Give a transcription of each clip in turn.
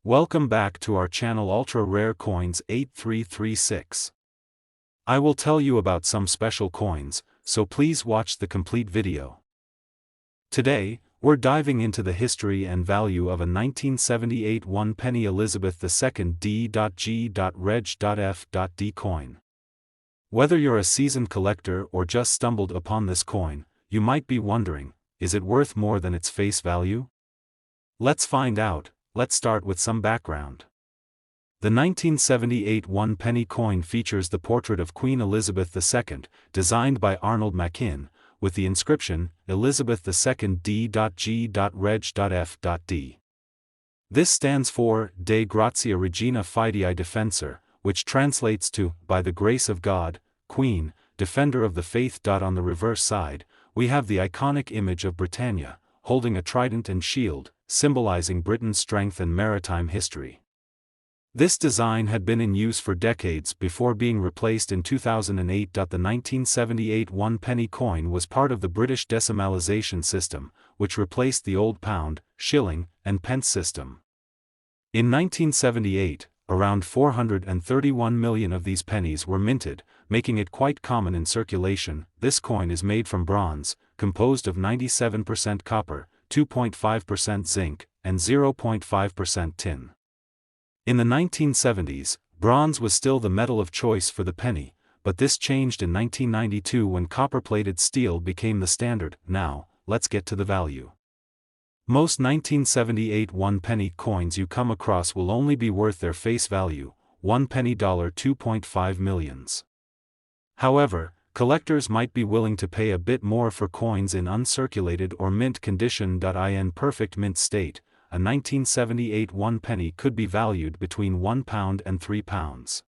Welcome back to our channel Ultra Rare Coins 8336. I will tell you about some special coins, so please watch the complete video. Today, we're diving into the history and value of a 1978 one-penny Elizabeth II D.G.REG.F.D coin. Whether you're a seasoned collector or just stumbled upon this coin, you might be wondering, is it worth more than its face value? Let's find out. Let's start with some background. The 1978 one-penny coin features the portrait of Queen Elizabeth II, designed by Arnold Machin, with the inscription, Elizabeth II D.G.REG.F.D. This stands for II D.G.REG.F.D, which translates to, by the grace of God, Queen, Defender of the Faith. On the reverse side, we have the iconic image of Britannia, holding a trident and shield, symbolizing Britain's strength and maritime history. This design had been in use for decades before being replaced in 2008. The 1978 one-penny coin was part of the British decimalisation system, which replaced the old pound, shilling, and pence system. In 1978, around 431 million of these pennies were minted, making it quite common in circulation. This coin is made from bronze, composed of 97% copper, 2.5% zinc, and 0.5% tin. In the 1970s, bronze was still the metal of choice for the penny, but this changed in 1992 when copper-plated steel became the standard. Now, let's get to the value. Most 1978 one-penny coins you come across will only be worth their face value, $1 $2.5 millions. However, collectors might be willing to pay a bit more for coins in uncirculated or mint condition. In perfect mint state, a 1978 one-penny could be valued between £1 and £3.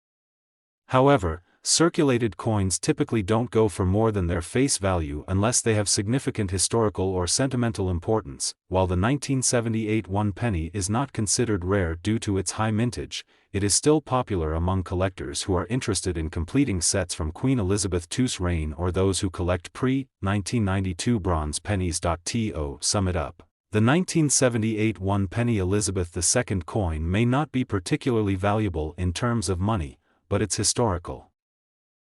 However, circulated coins typically don't go for more than their face value unless they have significant historical or sentimental importance. While the 1978 one-penny is not considered rare due to its high mintage, it is still popular among collectors who are interested in completing sets from Queen Elizabeth II's reign or those who collect pre-1992 bronze pennies. To sum it up, the 1978 one-penny Elizabeth II coin may not be particularly valuable in terms of money, but its historical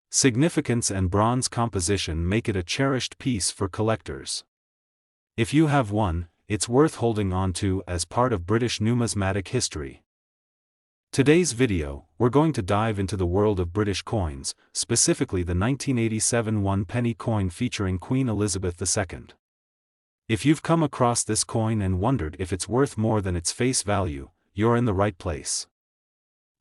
significance and bronze composition make it a cherished piece for collectors. If you have one, it's worth holding on to as part of British numismatic history. Today's video, we're going to dive into the world of British coins, specifically the 1987 one-penny coin featuring Queen Elizabeth II. If you've come across this coin and wondered if it's worth more than its face value, you're in the right place.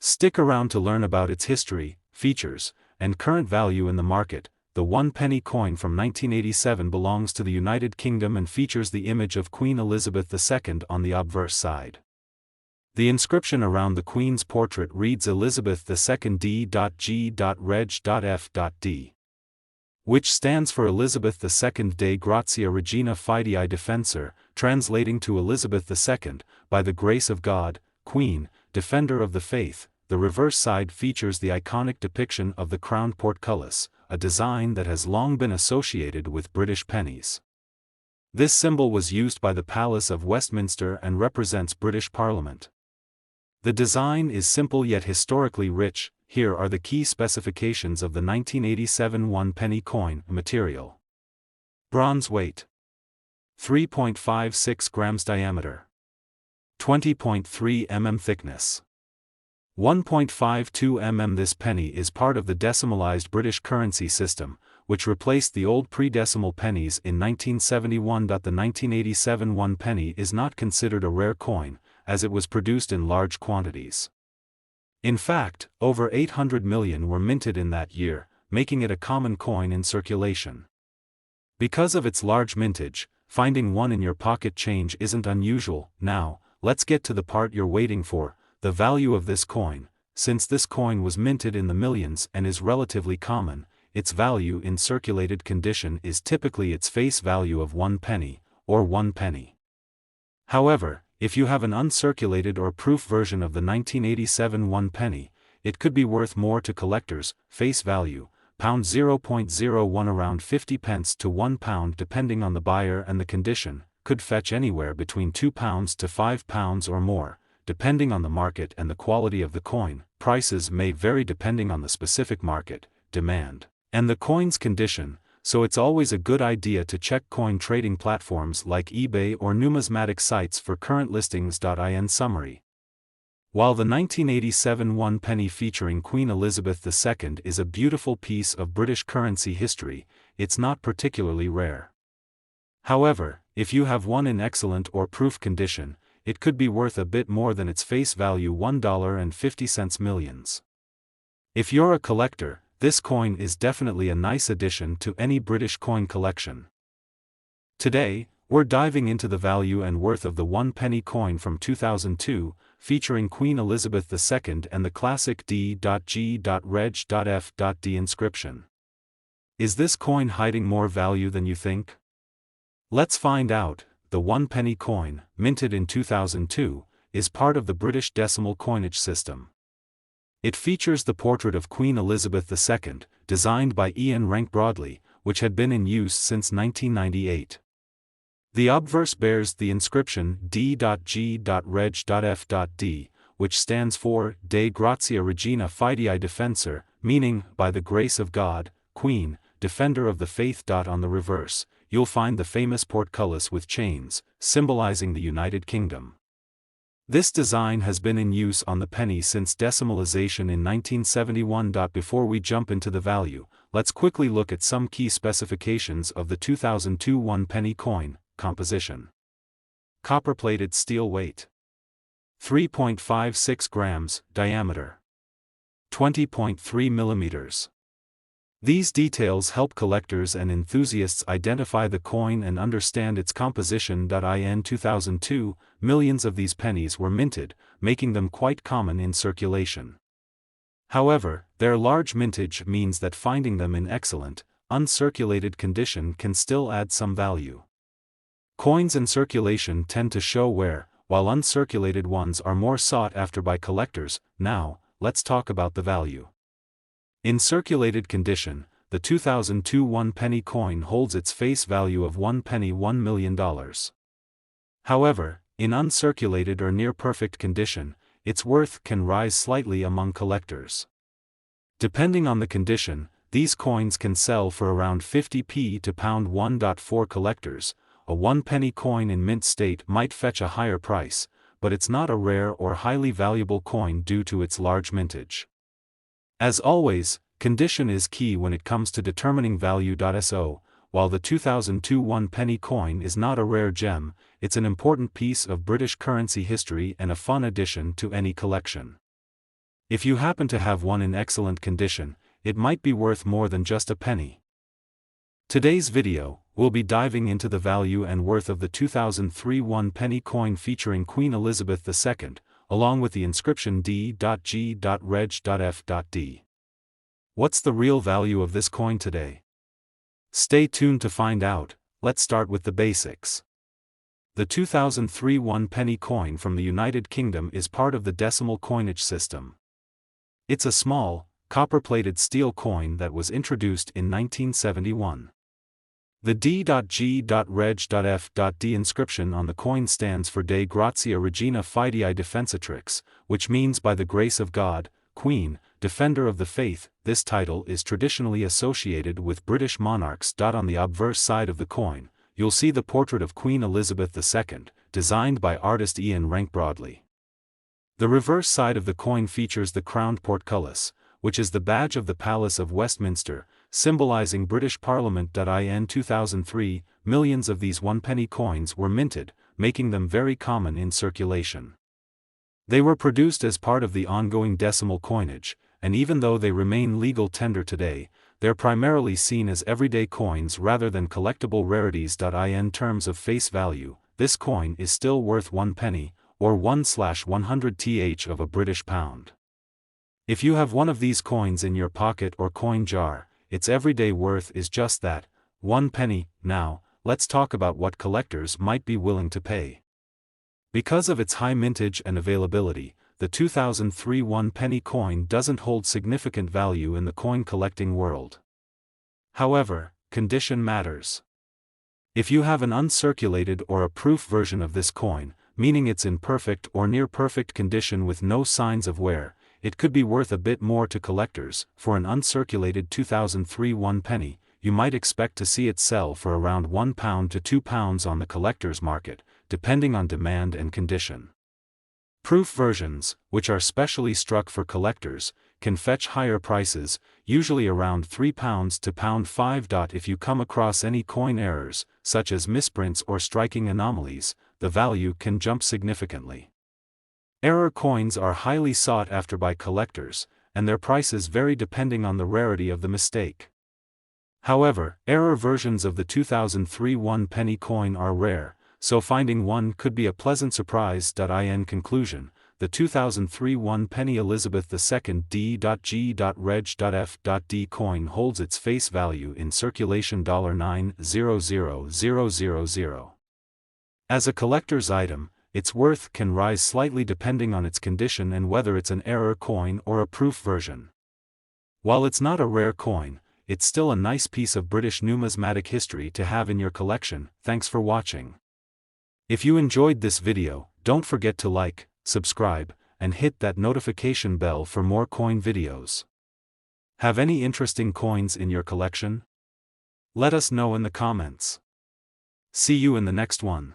Stick around to learn about its history, features, and current value in the market. The one-penny coin from 1987 belongs to the United Kingdom and features the image of Queen Elizabeth II on the obverse side. The inscription around the Queen's portrait reads Elizabeth II D.G.REG.F.D, which stands for Elizabeth II D.G.REG.F.D, translating to Elizabeth II, by the grace of God, Queen, Defender of the Faith. The reverse side features the iconic depiction of the crowned portcullis, a design that has long been associated with British pennies. This symbol was used by the Palace of Westminster and represents British Parliament. The design is simple yet historically rich. Here are the key specifications of the 1987 one-penny coin. Material: bronze weight, 3.56 grams diameter, 20.3 mm thickness, 1.52 mm. This penny is part of the decimalized British currency system, which replaced the old pre-decimal pennies in 1971. The 1987 one-penny is not considered a rare coin, as it was produced in large quantities. In fact, over 800 million were minted in that year, making it a common coin in circulation. Because of its large mintage, finding one in your pocket change isn't unusual. Now, let's get to the part you're waiting for, the value of this coin. Since this coin was minted in the millions and is relatively common, its value in circulated condition is typically its face value of 1 penny, or 1 penny. However, if you have an uncirculated or proof version of the 1987 one penny, it could be worth more to collectors. Face value, £0.01, around 50 pence to £1 depending on the buyer and the condition, could fetch anywhere between £2 to £5 or more, depending on the market and the quality of the coin. Prices may vary depending on the specific market, demand, and the coin's condition, so it's always a good idea to check coin trading platforms like eBay or numismatic sites for current listings. In summary, while the 1987 one penny featuring Queen Elizabeth II is a beautiful piece of British currency history, it's not particularly rare. However, if you have one in excellent or proof condition, it could be worth a bit more than its face value, $1.50 millions. If you're a collector, this coin is definitely a nice addition to any British coin collection. Today, we're diving into the value and worth of the one penny coin from 2002, featuring Queen Elizabeth II and the classic II D.G.REG.F.D inscription. Is this coin hiding more value than you think? Let's find out. The one penny coin, minted in 2002, is part of the British decimal coinage system. It features the portrait of Queen Elizabeth II, designed by Ian Rank Broadley, which had been in use since 1998. The obverse bears the inscription D.G.REG.F.D, which stands for D.G.REG.F.D, meaning, by the grace of God, Queen, Defender of the Faith. On the reverse, you'll find the famous portcullis with chains, symbolizing the United Kingdom. This design has been in use on the penny since decimalization in 1971. Before we jump into the value, let's quickly look at some key specifications of the 2002 one penny coin. Composition: copper-plated steel, weight 3.56 grams, diameter 20.3 millimeters. These details help collectors and enthusiasts identify the coin and understand its composition. In 2002, millions of these pennies were minted, making them quite common in circulation. However, their large mintage means that finding them in excellent, uncirculated condition can still add some value. Coins in circulation tend to show wear, while uncirculated ones are more sought after by collectors. Now, let's talk about the value. In circulated condition, the 2002 one penny coin holds its face value of one penny, $1 million. However, in uncirculated or near perfect condition, its worth can rise slightly among collectors. Depending on the condition, these coins can sell for around 50p to £1.4. Collectors, a one penny coin in mint state might fetch a higher price, but it's not a rare or highly valuable coin due to its large mintage. As always, condition is key when it comes to determining value. So, while the 2002 one penny coin is not a rare gem, it's an important piece of British currency history and a fun addition to any collection. If you happen to have one in excellent condition, it might be worth more than just a penny. Today's video, we'll be diving into the value and worth of the 2003 one penny coin featuring Queen Elizabeth II, along with the inscription D.G.REG.F.D. What's the real value of this coin today? Stay tuned to find out. Let's start with the basics. The 2003 one penny coin from the United Kingdom is part of the decimal coinage system. It's a small, copper-plated steel coin that was introduced in 1971. The D.G.REG.F.D inscription on the coin stands for D.G.REG.F.D, which means by the grace of God, Queen, Defender of the Faith. This title is traditionally associated with British monarchs. On the obverse side of the coin, you'll see the portrait of Queen Elizabeth II, designed by artist Ian Rank Broadley. The reverse side of the coin features the crowned portcullis, which is the badge of the Palace of Westminster, symbolizing British Parliament. In 2003, millions of these one penny coins were minted, making them very common in circulation. They were produced as part of the ongoing decimal coinage, and even though they remain legal tender today, they're primarily seen as everyday coins rather than collectible rarities. In terms of face value, this coin is still worth one penny, or 1/100th of a British pound. If you have one of these coins in your pocket or coin jar, its everyday worth is just that, one penny. Now, let's talk about what collectors might be willing to pay. Because of its high mintage and availability, the 2003 one penny coin doesn't hold significant value in the coin collecting world. However, condition matters. If you have an uncirculated or a proof version of this coin, meaning it's in perfect or near perfect condition with no signs of wear. It could be worth a bit more to collectors. For an uncirculated 2003 1 penny, you might expect to see it sell for around £1 to £2 on the collector's market, depending on demand and condition. Proof versions, which are specially struck for collectors, can fetch higher prices, usually around £3 to £5. If you come across any coin errors, such as misprints or striking anomalies, the value can jump significantly. Error coins are highly sought after by collectors, and their prices vary depending on the rarity of the mistake. However, error versions of the 2003 1 penny coin are rare, so finding one could be a pleasant surprise. In conclusion, the 2003 1 penny Elizabeth II D.G.REG.F.D coin holds its face value in circulation $9,000,000. As a collector's item, its worth can rise slightly depending on its condition and whether it's an error coin or a proof version. While it's not a rare coin, it's still a nice piece of British numismatic history to have in your collection. Thanks for watching. If you enjoyed this video, don't forget to like, subscribe, and hit that notification bell for more coin videos. Have any interesting coins in your collection? Let us know in the comments. See you in the next one.